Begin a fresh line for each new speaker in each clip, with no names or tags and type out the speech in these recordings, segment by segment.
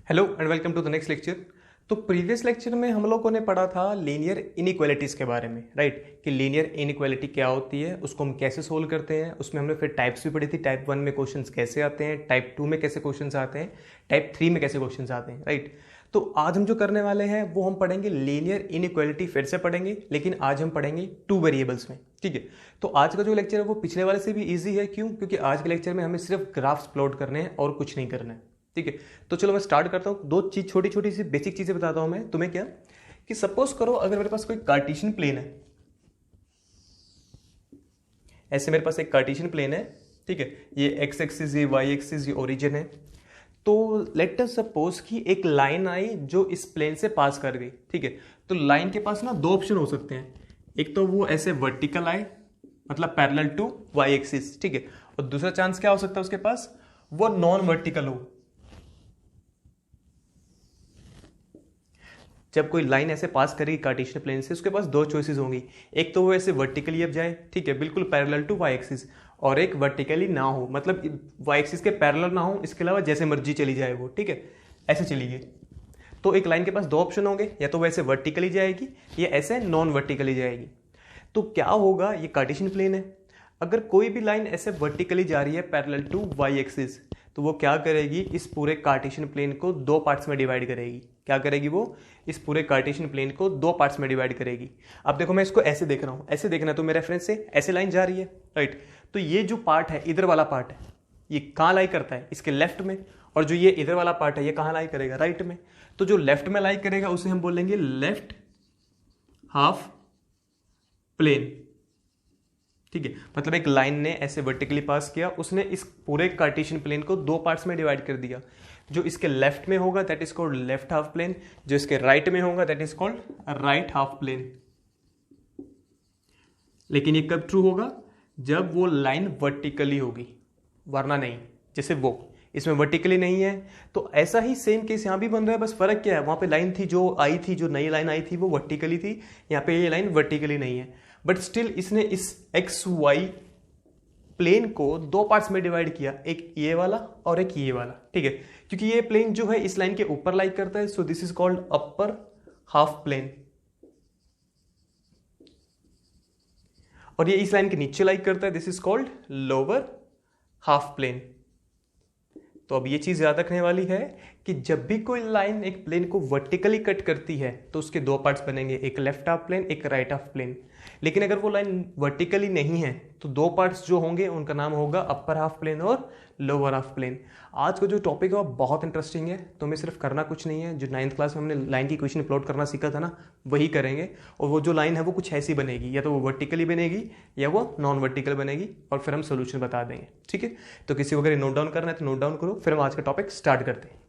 Hello and welcome to the next lecture. तो previous lecture में हम लोगों ने पढ़ा था लीनियर इनइक्वालिटीज़ के बारे में, राइट? कि लीनियर इनइक्वालिटी क्या होती है, उसको हम कैसे सोल्व करते हैं। उसमें हमने फिर टाइप्स भी पढ़ी थी, टाइप 1 में क्वेश्चंस कैसे आते हैं, टाइप 2 में कैसे क्वेश्चंस आते हैं, टाइप 3 में कैसे क्वेश्चंस आते हैं, राइट? तो आज हम जो करने वाले हैं वो हम पढ़ेंगे लीनियर इनइक्वालिटी, फिर से पढ़ेंगे, लेकिन आज हम पढ़ेंगे टू वेरिएबल्स में, ठीक है? तो आज का जो लेक्चर है वो पिछले वाले से भी ईजी है। क्यों? क्योंकि आज के लेक्चर में हमें सिर्फ ग्राफ्स प्लॉट करने हैं और कुछ नहीं करना है, ठीक है? तो चलो मैं स्टार्ट करता हूँ। दो चीज छोटी छोटी सी बेसिक चीजें बताता हूँ मैं तुम्हें। क्या कि सपोज करो अगर मेरे पास कोई कार्टेशियन प्लेन है, ऐसे मेरे पास एक कार्टेशियन प्लेन है, ठीक है? ये एक्स एक्सिस, ये वाई एक्सिस, ये ओरिजिन है। तो लेट अस सपोज कि एक लाइन आई जो इस प्लेन से पास कर गई, ठीक है? तो लाइन के पास ना दो ऑप्शन हो सकते हैं। एक तो वो ऐसे वर्टिकल आए, मतलब पैरेलल टू वाई एक्सिस, ठीक है? और दूसरा चांस क्या हो सकता है उसके पास, वो नॉन वर्टिकल हो। जब कोई लाइन ऐसे पास करेगी कार्टेशियन प्लेन से, उसके पास दो चॉइसेस होंगी। एक तो वो ऐसे वर्टिकली अब जाए, ठीक है, बिल्कुल पैरेलल टू वाई एक्सिस, और एक वर्टिकली ना हो, मतलब वाई एक्सिस के पैरेलल ना हो, इसके अलावा जैसे मर्जी चली जाए वो, ठीक है, ऐसे चली गई। तो एक लाइन के पास दो ऑप्शन होंगे, या तो वो ऐसे वर्टिकली जाएगी या ऐसे नॉन वर्टिकली जाएगी। तो क्या होगा, ये कार्टेशियन प्लेन है, अगर कोई भी लाइन ऐसे वर्टिकली जा रही है पैरेलल टू वाई एक्सिस, तो वो क्या करेगी, इस पूरे कार्टेशियन प्लेन को दो पार्ट्स में डिवाइड करेगी। क्या करेगी वो? इस पूरे कार्टेशियन प्लेन को दो पार्ट्स में डिवाइड करेगी। अब देखो मैं इसको ऐसे देख रहा हूं, ऐसे देखना है तो मेरे रेफरेंस से ऐसे लाइन जा रही है, राइट? तो ये जो पार्ट है, इधर वाला पार्ट है, ये कहाँ लाई करता है? इसके लेफ्ट में। और जो ये इधर वाला पार्ट है, ये कहाँ लाई करेगा? राइट में। तो जो लेफ्ट में लाई करेगा उसे हम बोलेंगे लेफ्ट हाफ प्लेन, ठीक है? मतलब एक लाइन ने ऐसे वर्टिकली पास किया, उसने इस पूरे कार्टेशियन प्लेन को दो पार्ट्स में डिवाइड कर दिया। जो इसके लेफ्ट में होगा that is called left half plane, जो इसके राइट में होगा that is called right half plane. लेकिन ये कब ट्रू होगा? जब वो लाइन वर्टिकली होगी, वरना नहीं। जैसे वो इसमें वर्टिकली नहीं है, तो ऐसा ही सेम केस यहां भी बन रहा है। बस फर्क क्या है, वहां पे लाइन थी जो आई थी, जो नई लाइन आई थी वो वर्टिकली थी, यहाँ पे ये लाइन वर्टिकली नहीं है, बट स्टिल इसने इस एक्स वाई प्लेन को दो पार्ट्स में डिवाइड किया, एक ये वाला और एक ये वाला, ठीक है? क्योंकि ये प्लेन जो है इस लाइन के ऊपर लाई करता है, so this is called upper half plane, और ये इस लाइन के नीचे लाई करता है, this is called lower half plane. तो अब ये चीज याद रखने वाली है कि जब भी कोई लाइन एक प्लेन को वर्टिकली कट करती है तो उसके दो पार्ट्स बनेंगे, एक लेफ्ट हाफ प्लेन, एक राइट हाफ प्लेन। लेकिन अगर वो लाइन वर्टिकली नहीं है तो दो पार्ट्स जो होंगे उनका नाम होगा अपर हाफ प्लेन और लोअर हाफ प्लेन। आज का जो टॉपिक है वो बहुत इंटरेस्टिंग है, तो हमें सिर्फ करना कुछ नहीं है। जो 9th क्लास में हमने लाइन की इक्वेशन प्लॉट करना सीखा था ना, वही करेंगे। और वो जो लाइन है वो कुछ ऐसी बनेगी, या तो वो वर्टिकली बनेगी या वो नॉन वर्टिकल बनेगी, और फिर हम सोल्यूशन बता देंगे, ठीक है? तो किसी को अगर नोट डाउन करना है तो नोट डाउन करो, फिर हम आज का टॉपिक स्टार्ट करते हैं।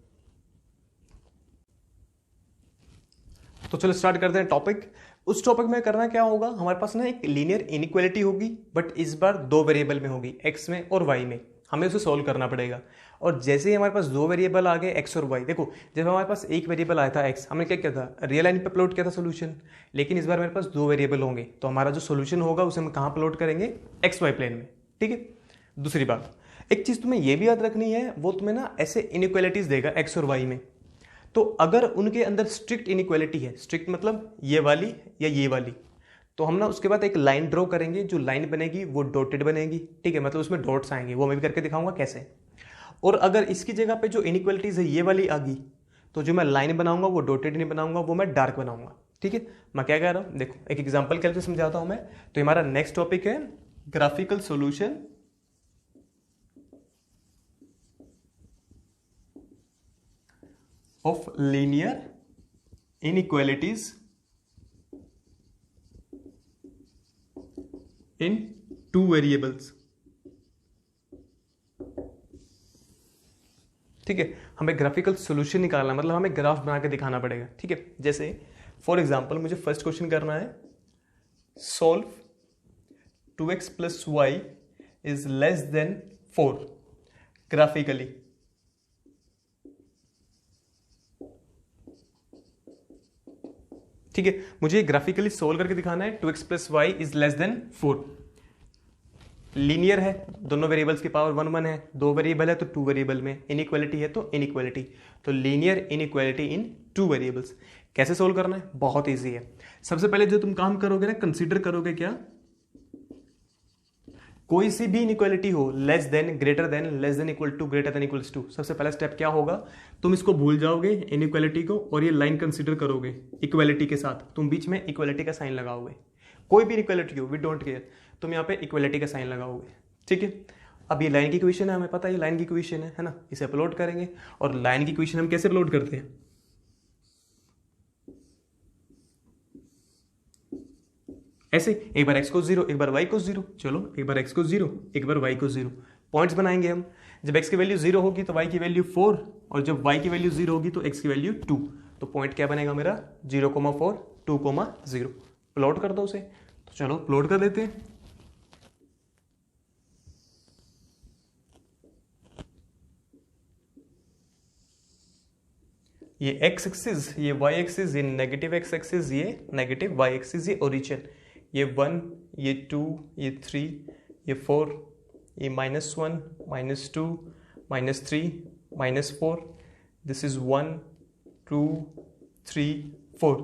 तो चलो स्टार्ट करते हैं टॉपिक। उस टॉपिक में करना क्या होगा, हमारे पास ना एक लीनियर इनइक्वालिटी होगी, बट इस बार दो वेरिएबल में होगी, एक्स में और वाई में। हमें उसे सोल्व करना पड़ेगा। और जैसे ही हमारे पास दो वेरिएबल आ गए एक्स और वाई, देखो जब हमारे पास एक वेरिएबल आया था एक्स, हमने क्या किया था, रियल लाइन पे प्लॉट किया था सोल्यूशन। लेकिन इस बार मेरे पास दो वेरिएबल होंगे, तो हमारा जो सोल्यूशन होगा उसे हम कहाँ प्लॉट करेंगे? एक्स वाई प्लेन में, ठीक है? दूसरी बात, एक चीज तुम्हें यह भी याद रखनी है, वो तुम्हें ना ऐसे इनइक्वालिटीज देगा एक्स और वाई में। तो अगर उनके अंदर स्ट्रिक्ट इनइक्वालिटी है, स्ट्रिक्ट मतलब ये वाली या ये वाली, तो हम ना उसके बाद एक लाइन ड्रॉ करेंगे। जो लाइन बनेगी वो डॉटेड बनेगी, ठीक है? मतलब उसमें डॉट्स आएंगे, वो मैं भी करके दिखाऊंगा कैसे। और अगर इसकी जगह पे जो इनइक्वालिटीज है ये वाली आ गई, तो जो मैं लाइन बनाऊंगा वो डॉटेड नहीं बनाऊंगा, वो मैं डार्क बनाऊंगा, ठीक है? मैं क्या कह रहा हूं, देखो एक एग्जाम्पल के लिए समझाता हूं मैं। तो हमारा नेक्स्ट टॉपिक है graphical solution of linear inequalities in two variables, ठीक है? हमें ग्राफिकल सॉल्यूशन निकालना, मतलब हमें ग्राफ बना के दिखाना पड़ेगा, ठीक है? जैसे फॉर एग्जांपल मुझे फर्स्ट क्वेश्चन करना है, solve 2x plus y is less than 4 graphically. ठीक है, मुझे ग्राफिकली सोल्व करके दिखाना है 2x plus y is less than 4। Linear है, दोनों वेरिएबल्स की पावर 1 1 है, दो वेरिएबल है तो टू वेरिएबल में, इनइक्वालिटी है तो इनइक्वालिटी, तो linear inequality in two variables. कैसे सोल्व करना है? बहुत ईजी है। सबसे पहले जो तुम काम करोगे ना, कंसीडर करोगे क्या, कोई सी भी इनइक्वालिटी हो, less than, greater than, less than equal to, greater than equals to. सबसे पहला स्टेप क्या होगा, तुम इसको भूल जाओगे इनइक्वालिटी को और ये लाइन कंसीडर करोगे इक्वालिटी के साथ, तुम बीच में इक्वालिटी का साइन लगाओगे। कोई भी इनइक्वालिटी हो, वी डोंट केयर, तुम यहाँ पे इक्वालिटी का साइन लगाओगे, ठीक है। अब ये लाइन की इक्वेशन है, हमें पता है ये लाइन की इक्वेशन है ना, इसे अपलोड करेंगे। और लाइन की इक्वेशन हम कैसे अपलोड करते हैं, ऐसे, एक बार x को 0, एक बार y को 0, चलो एक बार x को 0, एक बार y को 0, पॉइंट्स बनाएंगे हम। जब x की वैल्यू 0 होगी तो y की वैल्यू 4, और जब y की वैल्यू 0 होगी तो x की वैल्यू 2। तो पॉइंट क्या बनेगा मेरा, 0,4, 2,0। प्लॉट कर दो उसे, तो चलो प्लॉट कर देते हैं। ये x एक्सिस, ये y एक्सिस, ये नेगेटिव x एक्सिस, ये नेगेटिव y एक्सिस, ये ओरिजिन, ये 1, ये 2, ये 3, ये 4, ये -1, -2, -3, -4, दिस इज 1, 2, 3, 4।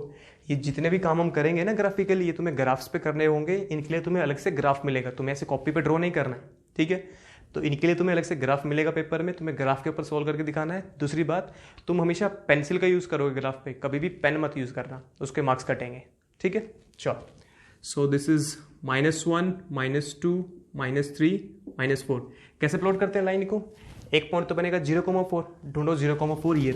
ये जितने भी काम हम करेंगे ना ग्राफिकली, ये तुम्हें ग्राफ्स पे करने होंगे, इनके लिए तुम्हें अलग से ग्राफ मिलेगा, तुम्हें ऐसे कॉपी पे ड्रॉ नहीं करना है, ठीक है। तो इनके लिए तुम्हें अलग से ग्राफ मिलेगा पेपर में, तुम्हें ग्राफ के ऊपर सॉल्व करके दिखाना है। दूसरी बात, तुम हमेशा पेंसिल का यूज़ करोगे ग्राफ पे, कभी भी पेन मत यूज़ करना, उसके मार्क्स कटेंगे, ठीक है। चलो, सो दिस इज -1, -2, -3, -4। कैसे प्लॉट करते हैं लाइन को, एक पॉइंट तो बनेगा 0,4, ढूंढो 0,4, ये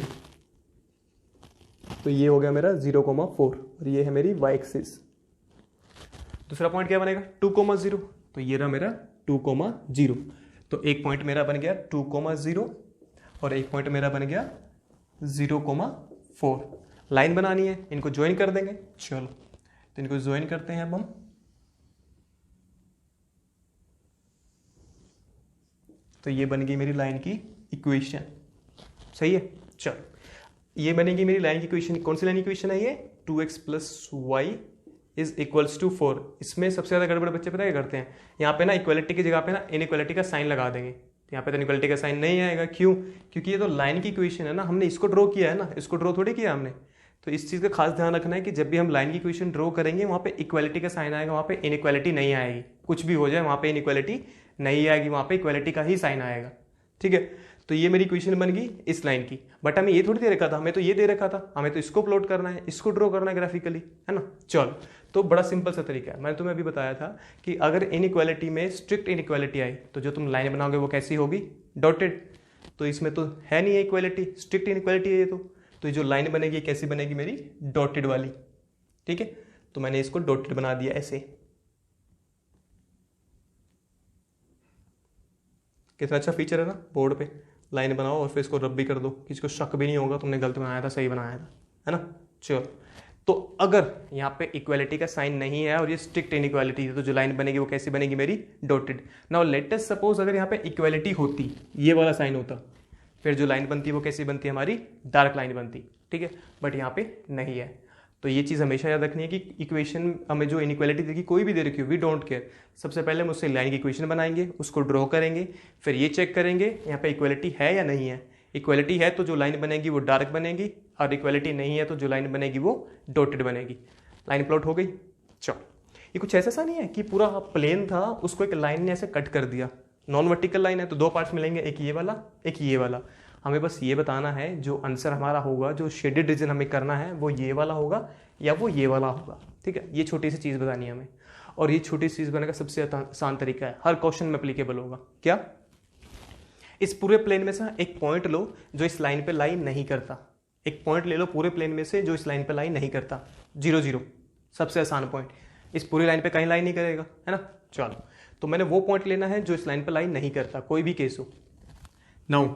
तो ये हो गया मेरा 0,4, और ये है मेरी y एक्सिस। दूसरा पॉइंट क्या बनेगा, 2,0, तो ये रहा मेरा 2,0। तो एक पॉइंट मेरा बन गया 2,0 और एक पॉइंट मेरा बन गया 0,4। लाइन बनानी है, इनको ज्वाइन कर देंगे, चलो तो इनको ज्वाइन करते हैं अब हम। तो ये बन गई मेरी लाइन की इक्वेशन, सही है। चलो, ये बनेगी मेरी लाइन की इक्वेशन। कौन सी लाइन की इक्वेशन है ये, 2x + y = 4। इसमें सबसे ज़्यादा गड़बड़ बच्चे पता क्या करते हैं, यहाँ पे ना इक्वालिटी की जगह पे ना इनइक्वालिटी का साइन लगा देंगे। यहाँ पे तो इनइक्वालिटी का साइन नहीं आएगा, क्यों, क्योंकि ये तो लाइन की इक्वेशन है ना, हमने इसको ड्रॉ किया है ना, इसको ड्रॉ थोड़ी किया हमने। तो इस चीज़ का खास ध्यान रखना है कि जब भी हम लाइन की इक्वेशन ड्रॉ करेंगे, वहाँ पे इक्वालिटी का साइन आएगा, वहाँ पे इनइक्वालिटी नहीं आएगी। कुछ भी हो जाए, वहाँ पे इनइक्वालिटी नहीं आएगी, वहाँ पे इक्वालिटी का ही साइन आएगा, ठीक है। तो ये मेरी इक्वेशन बन गई इस लाइन की। बट हमें ये थोड़ी दे रखा था, हमें तो ये दे रखा था, हमें तो इसको प्लॉट करना है, इसको ड्रॉ करना है ग्राफिकली, है ना। चलो, तो बड़ा सिंपल सा तरीका है, मैंने तुम्हें अभी बताया था कि अगर इनइक्वालिटी में स्ट्रिक्ट इनइक्वालिटी आई तो जो तुम लाइन बनाओगे वो कैसी होगी, डॉटेड। तो इसमें तो है नहीं इक्वालिटी, स्ट्रिक्ट इनइक्वालिटी है ये तो ये जो लाइन बनेगी कैसी बनेगी मेरी, डॉटेड वाली, ठीक है। तो मैंने इसको डॉटेड बना दिया ऐसे। कितना अच्छा फीचर है ना, बोर्ड पे लाइन बनाओ और फिर इसको रब भी कर दो, किसी को शक भी नहीं होगा तुमने गलत बनाया था सही बनाया था, है ना। चलो, तो अगर यहाँ पे इक्वालिटी का साइन नहीं है और ये स्ट्रिक्ट इनइक्वालिटी है, तो जो लाइन बनेगी वो कैसी बनेगी मेरी, dotted. Now let us suppose अगर यहाँ पे इक्वालिटी होती, ये वाला साइन होता, फिर जो लाइन बनती है वो कैसी बनती है हमारी, डार्क लाइन बनती, ठीक है। बट यहाँ पे नहीं है, तो ये चीज़ हमेशा याद रखनी है कि इक्वेशन हमें जो इनइक्वालिटी देखी, कोई भी दे रखी हो, वी डोंट केयर, सबसे पहले हम उससे लाइन की इक्वेशन बनाएंगे, उसको ड्रॉ करेंगे, फिर ये चेक करेंगे यहाँ पे इक्वालिटी है या नहीं है। इक्वालिटी है तो जो लाइन बनेगी वो डार्क बनेगी, और इक्वालिटी नहीं है तो जो लाइन बनेगी वो डॉटेड बनेगी। लाइन प्लॉट हो गई। चलो, ये कुछ ऐसा नहीं है कि पूरा प्लेन था, उसको एक लाइन ने ऐसे कट कर दिया। नॉन वर्टिकल लाइन है तो दो पार्ट्स मिलेंगे, एक ये वाला, एक ये वाला। हमें बस ये बताना है जो आंसर हमारा होगा, जो शेडेड रीजन हमें करना है, वो ये वाला होगा या वो ये वाला होगा, ठीक है। ये छोटी सी चीज़ बतानी है हमें, और ये छोटी सी चीज़ बनाने का सबसे आसान तरीका है, हर क्वेश्चन में अप्लीकेबल होगा। क्या, इस पूरे प्लेन में से एक पॉइंट लो जो इस लाइन पे लाई नहीं करता। एक पॉइंट ले लो पूरे प्लेन में से जो इस लाइन पे लाई नहीं करता, 0 0, सबसे आसान पॉइंट। इस पूरी लाइन पे कहीं लाई नहीं करेगा, है ना। चलो, तो मैंने वो पॉइंट लेना है जो इस लाइन पे लाई नहीं करता, कोई भी केस हो। Now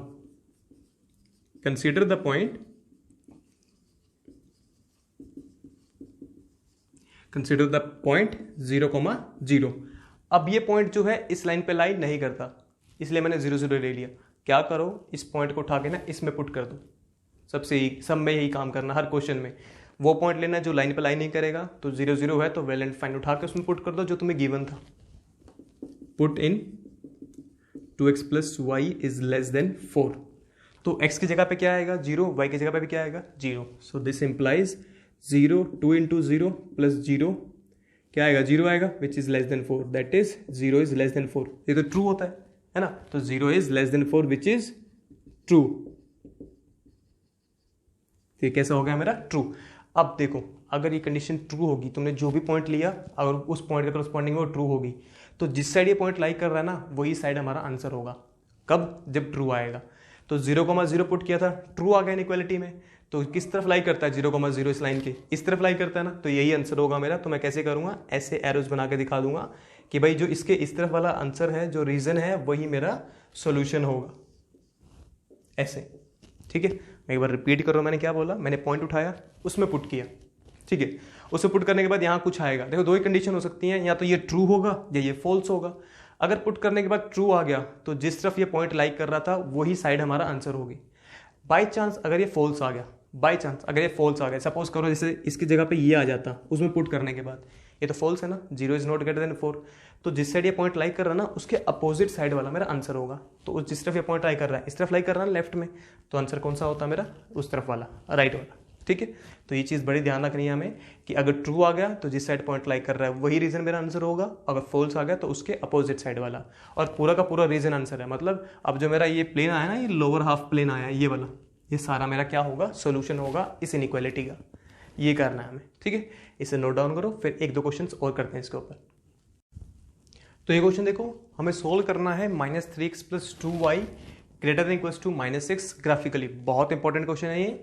consider the point, consider the point 0,0। अब ये पॉइंट जो है इस लाइन पे लाई नहीं करता, इसलिए मैंने 0 0 ले लिया। क्या करो, इस पॉइंट को उठा के ना इसमें पुट कर दो। सब में यही काम करना, हर क्वेश्चन में वो पॉइंट लेना जो लाइन पे लाई नहीं करेगा। तो 0 0 है तो वेल एंड फाइन उठा के उसमें पुट कर दो जो तुम्हें गिवन था। Put in 2x plus y is less than 4। तो x की जगह पे क्या आएगा 0, y की जगह पे भी क्या आएगा 0। So this implies 0, 2 into 0 plus 0 क्या आएगा 0 आएगा which is less than 4, that is 0 is less than 4। ये तो ट्रू होता है ना। तो 0 is less than 4 which is true. ये कैसा हो गया मेरा ट्रू। अब देखो अगर ये कंडीशन ट्रू होगी, तुमने जो भी पॉइंट लिया अगर उस पॉइंट के करस्पॉन्डिंग वो ट्रू होगी, तो जिस साइड ये पॉइंट लाइक कर रहा है ना वही साइड हमारा आंसर होगा। कब? जब ट्रू आएगा। तो 0,0 पुट किया था, ट्रू आ गया इनइक्वालिटी में, तो किस तरफ लाइक करता है 0,0 इस लाइन के, इस तरफ लाइक करता है ना, तो यही आंसर होगा मेरा। तो मैं कैसे करूंगा, ऐसे एरोज बना के दिखा दूंगा कि भाई जो इसके इस तरफ वाला आंसर है, जो रीजन है, वही मेरा सोल्यूशन होगा, ऐसे। ठीक है, मैं एक बार रिपीट कर रहा हूं, मैंने क्या बोला, मैंने पॉइंट उठाया उसमें पुट किया। ठीक है, उसे पुट करने के बाद यहाँ कुछ आएगा। देखो दो ही कंडीशन हो सकती हैं, या तो ये ट्रू होगा या ये फॉल्स होगा। अगर पुट करने के बाद ट्रू आ गया तो जिस तरफ ये पॉइंट लाइक कर रहा था वही साइड हमारा आंसर होगी। बाई चांस अगर ये फॉल्स आ गया, बाई चांस अगर ये फॉल्स आ गया, सपोज करो जैसे इसकी जगह पे ये आ जाता उसमें पुट करने के बाद, ये तो फॉल्स है ना, 0 इज नॉट ग्रेटर देन 4, तो जिस साइड ये पॉइंट लाइक कर रहा है ना उसके अपोजिट साइड वाला मेरा आंसर होगा। तो उस जिस तरफ ये पॉइंट लाइक कर रहा है, इस तरफ लाइक कर रहा है लेफ्ट में, तो आंसर कौन सा होता है मेरा, उस तरफ वाला, राइट वाला। ठीक है, तो ये चीज़ बड़ी ध्यान रखनी है हमें कि अगर ट्रू आ गया तो जिस साइड पॉइंट लाइक कर रहा है वही रीजन मेरा आंसर होगा, अगर फॉल्स आ गया तो उसके अपोजिट साइड वाला, और पूरा का पूरा रीजन आंसर है। मतलब अब जो मेरा ये प्लेन आया ना, ये लोअर हाफ प्लेन आया ये वाला, ये सारा मेरा क्या होगा, सोल्यूशन होगा इस इनइक्वालिटी का। ये करना है हमें। ठीक है, इसे नोट डाउन करो, फिर एक दो क्वेश्चन और करते हैं इसके ऊपर। तो ये क्वेश्चन देखो, हमें सोल्व करना है -3x plus 2y greater than equals to -6 graphically. बहुत इंपॉर्टेंट क्वेश्चन है ये।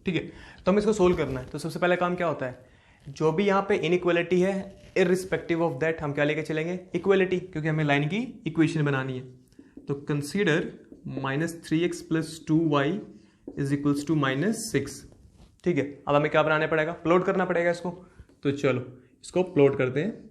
ठीक है, तो हमें इसको सोल्व करना है। तो सबसे पहला काम क्या होता है, जो भी यहाँ पे इनइक्वालिटी है, इररिस्पेक्टिव ऑफ दैट हम क्या लेके चलेंगे, इक्वालिटी, क्योंकि हमें लाइन की इक्वेशन बनानी है। तो consider -3x plus 2y is equals to -6। ठीक है, अब हमें क्या बनाना पड़ेगा, प्लॉट करना पड़ेगा इसको। तो चलो इसको प्लॉट करते हैं।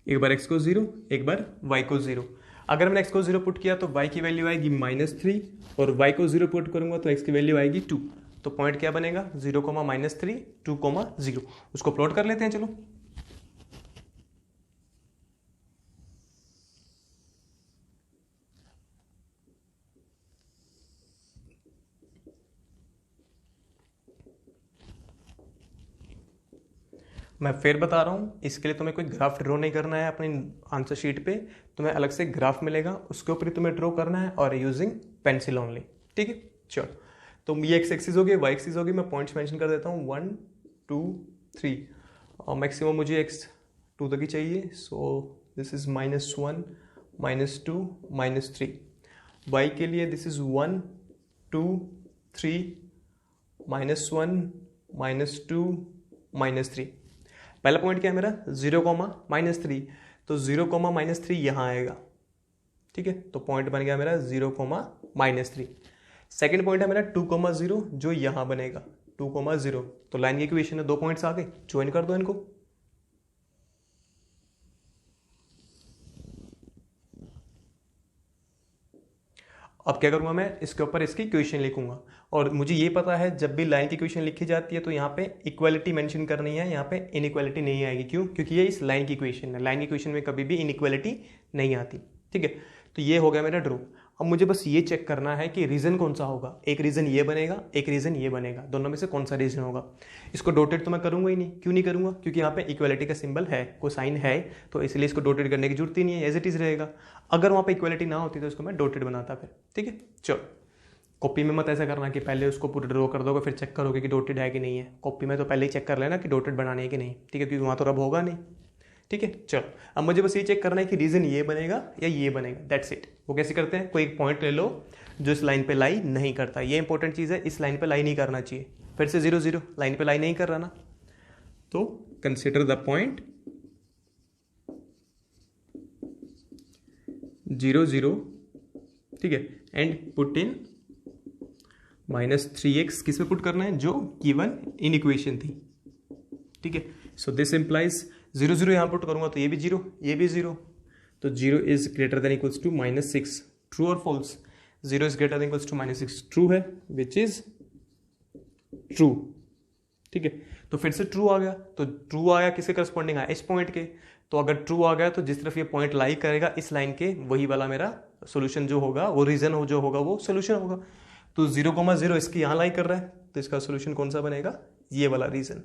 एक बार x को 0, एक बार y को 0। अगर मैंने x को 0 पुट किया तो y की वैल्यू आएगी -3, और y को 0 पुट करूंगा तो x की वैल्यू आएगी 2। तो पॉइंट क्या बनेगा, 0, -3, 2, 0। उसको प्लॉट कर लेते हैं। चलो मैं फिर बता रहा हूँ, इसके लिए तुम्हें कोई ग्राफ ड्रॉ नहीं करना है अपनी आंसर शीट पे, तुम्हें अलग से ग्राफ मिलेगा, उसके ऊपर ही तुम्हें ड्रॉ करना है, और यूजिंग पेंसिल ओनली। ठीक है, चलो। तो ये एक्स एक्सिस होगी, वाई एक्सिस होगी, मैं पॉइंट्स मेंशन कर देता हूँ 1, 2, 3, और मैक्सिमम मुझे x2 तक ही चाहिए। सो दिस इज -1, -2, -3। वाई के लिए दिस इज 1, 2, 3, -1, -2, -3। पहला पॉइंट क्या है मेरा, 0, -3, तो 0, -3 यहाँ आएगा। ठीक है, तो पॉइंट बन गया मेरा 0, -3। सेकेंड पॉइंट है मेरा 2, 0, जो यहाँ बनेगा 2, 0। तो लाइन की इक्वेशन है, 2 पॉइंट्स आ गए, ज्वाइन कर दो इनको। अब क्या करूंगा मैं, इसके ऊपर इसकी इक्वेशन लिखूंगा, और मुझे ये पता है जब भी लाइन की इक्वेशन लिखी जाती है तो यहाँ पे इक्वालिटी मेंशन करनी है, यहाँ पे इनइक्वालिटी नहीं आएगी। क्यों? क्योंकि ये इस लाइन की इक्वेशन है, लाइन की इक्वेशन में कभी भी इनइक्वालिटी नहीं आती। ठीक है, तो ये हो गया मेरा ड्रॉ। अब मुझे बस ये चेक करना है कि रीजन कौन सा होगा, एक रीजन ये बनेगा, एक रीजन ये बनेगा, दोनों में से कौन सा रीजन होगा। इसको डॉटेड तो मैं करूंगा ही नहीं। क्यों नहीं करूंगा? क्योंकि यहाँ पे इक्वालिटी का सिंबल है, कोई साइन है, तो इसलिए इसको डॉटेड करने की जरूरत ही नहीं है, एज इट इज रहेगा। अगर वहाँ पे इक्वालिटी ना होती तो इसको मैं डॉटेड बनाता फिर। ठीक है, चलो। कॉपी में मत ऐसा करना कि पहले उसको पूरा ड्रॉ कर दोगे फिर चेक करोगे कि डॉटेड है कि नहीं है। कॉपी में तो पहले ही चेक कर लेना कि डॉटेड बनानी है कि नहीं। ठीक है, क्योंकि वहाँ तो रब होगा नहीं। ठीक है, चलो। अब मुझे बस ये चेक करना है कि रीजन ये बनेगा या ये बनेगा, दैट्स इट। वो कैसे करते हैं, कोई एक पॉइंट ले लो जो इस लाइन पे लाई नहीं करता, ये इंपॉर्टेंट चीज़ है, इस लाइन पे लाई नहीं करना चाहिए। फिर से 0, 0 लाइन पे लाई नहीं कर रहा ना, तो कंसिडर द पॉइंट 0, 0। ठीक है, एंड पुट इन -3x, किस पे पुट करना है, जो गिवन इन इक्वेशन थी। ठीक है, सो दिस इंप्लाइज 0, 0 यहाँ पुट करूंगा तो ये भी 0, ये भी 0, तो 0 is greater than equals to -6। True और false? 0 is greater than equals to -6 true है, विच इज ट्रू। ठीक है, तो फिर से ट्रू आ गया, तो ट्रू आया किसके करस्पॉन्डिंग आया, इस पॉइंट के। तो अगर ट्रू आ गया तो जिस तरफ ये पॉइंट लाई करेगा इस लाइन के, वही वाला मेरा सोल्यूशन जो होगा, वो रीजन हो जो होगा वो सोल्यूशन होगा। तो 0,0 इसकी यहाँ लाई कर रहा है, तो इसका सोल्यूशन कौन सा बनेगा, ये वाला रीजन।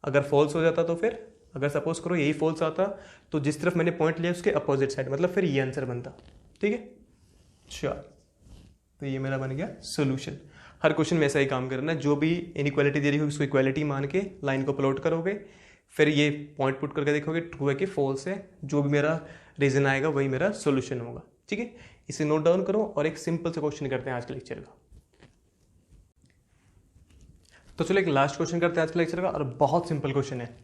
अगर फॉल्स हो जाता तो फिर, अगर सपोज करो यही फॉल्स आता तो जिस तरफ मैंने पॉइंट लिया उसके अपोजिट साइड, मतलब फिर ये आंसर बनता। ठीक है, चल, तो ये मेरा बन गया सोल्यूशन। हर क्वेश्चन में ऐसा ही काम करना है, जो भी इनइक्वालिटी दे रही होगी उसको इक्वालिटी मान के लाइन को प्लॉट करोगे, फिर ये पॉइंट पुट करके देखोगे ट्रू है कि फॉल्स है, जो भी मेरा रीजन आएगा वही मेरा सोल्यूशन होगा। ठीक है, इसे नोट डाउन करो और एक सिंपल सा क्वेश्चन करते हैं आज के लेक्चर का। तो चलो एक लास्ट क्वेश्चन करते हैं आज के लेक्चर का, और बहुत सिंपल क्वेश्चन है।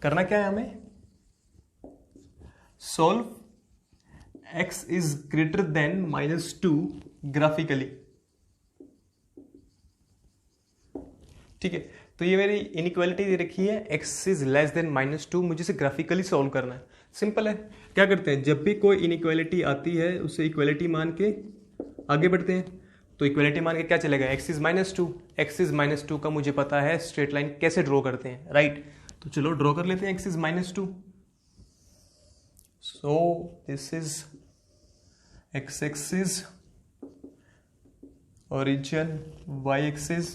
करना क्या है हमें, solve x is greater then -2 graphically. ठीक है, तो ये मेरी इनइक्वालिटी दे रखी है, x इज लेस देन -2, मुझे इसे ग्राफिकली सॉल्व करना है। सिंपल है, क्या करते हैं, जब भी कोई इनइक्वालिटी आती है उसे इक्वालिटी मान के आगे बढ़ते हैं। तो इक्वालिटी मान के क्या चलेगा, x इज -2, x इज -2 का मुझे पता है स्ट्रेट लाइन कैसे ड्रॉ करते हैं, राइट। तो चलो ड्रॉ कर लेते हैं, x is -2, so this is x axis, origin, y axis,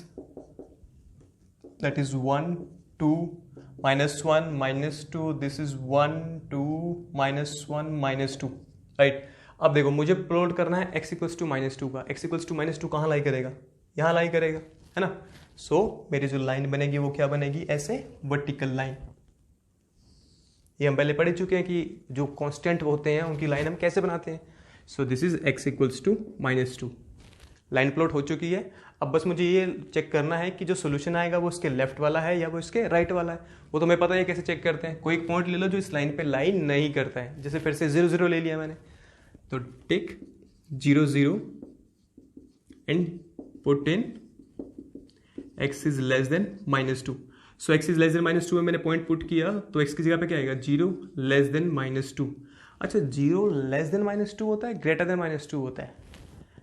that is 1 2 -1 -2, this is 1 2 -1 -2, right. अब देखो मुझे प्लॉट करना है x इक्वल्स टू -2 का, x इक्वल्स टू -2 कहाँ लाई करेगा, यहाँ लाई करेगा, है ना। सो मेरी जो लाइन बनेगी वो क्या बनेगी, ऐसे वर्टिकल लाइन। ये हम पहले पढ़ चुके हैं कि जो कांस्टेंट होते हैं उनकी लाइन हम कैसे बनाते हैं। So this is x equals to -2, line plot हो चुकी है। अब बस मुझे ये चेक करना है कि जो सोल्यूशन आएगा वो इसके लेफ्ट वाला है या वो इसके राइट वाला है। वो तो मैं पता है कैसे चेक करते हैं, कोई एक पॉइंट ले लो जो इस लाइन पे लाइन नहीं करता है, जैसे फिर से 0 0 ले लिया मैंने, तो टिक 0 0 and put in x is less then -2। So x is less then -2 में मैंने पॉइंट पुट किया, तो x की जगह पे क्या आएगा, 0 लेस देन -2। अच्छा, 0 लेस देन -2 होता है, ग्रेटर देन -2 होता है।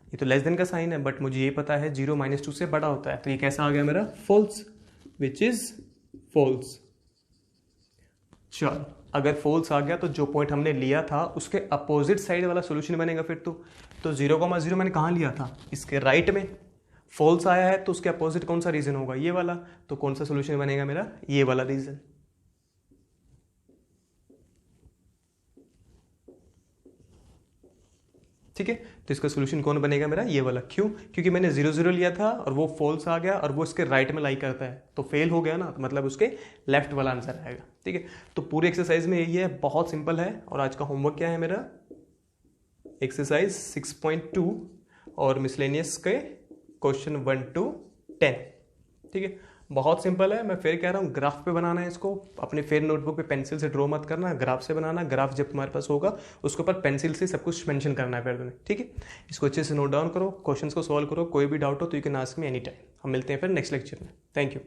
ये तो लेस देन का साइन है, बट मुझे ये पता है 0 -2 से बड़ा होता है। तो ये कैसा आ गया मेरा, फॉल्स, विच इज फॉल्स। चल, अगर फॉल्स आ गया तो जो पॉइंट हमने लिया था उसके अपोजिट साइड वाला सोल्यूशन बनेगा फिर तो 0,0 मैंने कहाँ लिया था, इसके राइट में। फॉल्स आया है तो उसके अपोजिट कौन सा रीजन होगा, ये वाला। तो कौन सा सोल्यूशन बनेगा मेरा, ये वाला रीजन। ठीक है, तो इसका सोल्यूशन कौन बनेगा मेरा, ये वाला। क्यों, क्योंकि मैंने 0 0 लिया था और वो फॉल्स आ गया और वो इसके राइट में लाई करता है, तो फेल हो गया ना, तो मतलब उसके लेफ्ट वाला आंसर आएगा। ठीक है, तो पूरे एक्सरसाइज में यही है, बहुत सिंपल है। और आज का होमवर्क क्या है मेरा, एक्सरसाइज 6.2 और मिसलेनियस के क्वेश्चन 1 to 10। ठीक है, बहुत सिंपल है। मैं फिर कह रहा हूँ, ग्राफ पे बनाना है इसको, अपने फिर नोटबुक पे पेंसिल से ड्रॉ मत करना, ग्राफ से बनाना। ग्राफ जब तुम्हारे पास होगा उसके ऊपर पेंसिल से सब कुछ मेंशन करना है फिर तुम्हें। ठीक है, इसको अच्छे से नोट डाउन करो, क्वेश्चंस को सॉल्व करो। कोई भी डाउट हो तो you can ask me any time. हम मिलते हैं फिर नेक्स्ट लेक्चर में। Thank you.